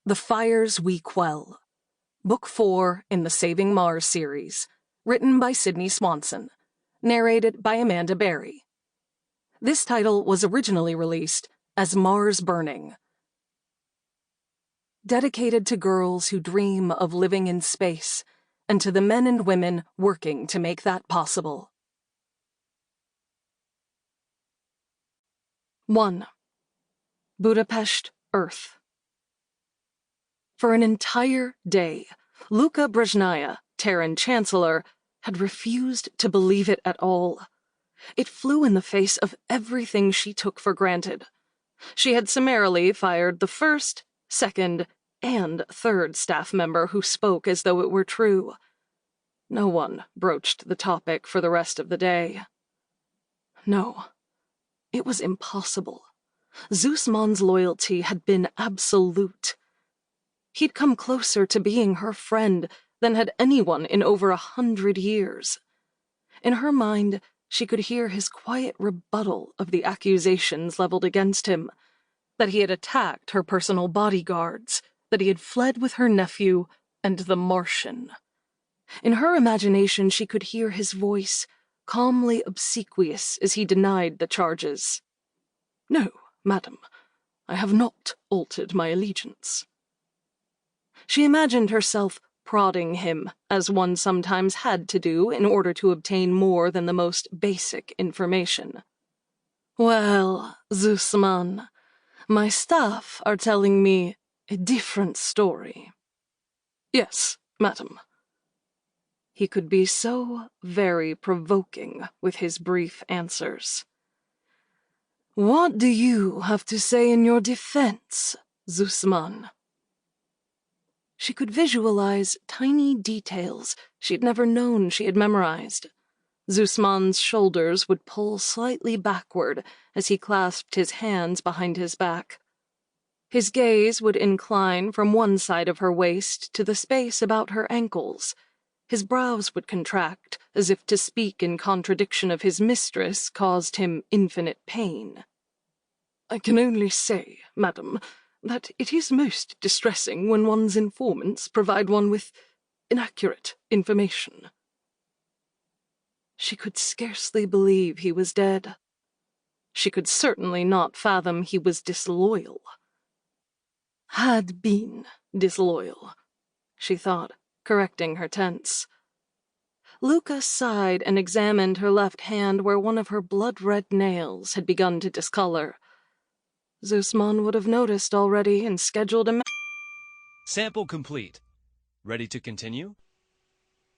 The Fires We Quell, Book 4 in the Saving Mars series, written by Cidney Swanson, narrated by Amanda Berry. This title was originally released as Mars Burning. Dedicated to girls who dream of living in space, and to the men and women working to make that possible. 1. Budapest, Earth. For an entire day, Lucca Brezhnaya, Terran Chancellor, had refused to believe it at all. It flew in the face of everything she took for granted. She had summarily fired the first, second, and third staff member who spoke as though it were true. No one broached the topic for the rest of the day. No, it was impossible. Jessamyn's loyalty had been absolute. He'd come closer to being her friend than had anyone in over 100 years. In her mind, she could hear his quiet rebuttal of the accusations leveled against him, that he had attacked her personal bodyguards, that he had fled with her nephew and the Martian. In her imagination, she could hear his voice, calmly obsequious as he denied the charges. "No, madam, I have not altered my allegiance." She imagined herself prodding him, as one sometimes had to do in order to obtain more than the most basic information. "Well, Jessamyn, my staff are telling me a different story." "Yes, madam." He could be so very provoking with his brief answers. "What do you have to say in your defense, Jessamyn?" She could visualize tiny details she'd never known she had memorized. Jessamyn's shoulders would pull slightly backward as he clasped his hands behind his back. His gaze would incline from one side of her waist to the space about her ankles. His brows would contract, as if to speak in contradiction of his mistress caused him infinite pain. "I can only say, madam, that it is most distressing when one's informants provide one with inaccurate information." She could scarcely believe he was dead. She could certainly not fathom he was disloyal. Had been disloyal, she thought, correcting her tense. Lucca sighed and examined her left hand where one of her blood-red nails had begun to discolor. Jessamyn would have noticed already and scheduled a... Sample complete. Ready to continue?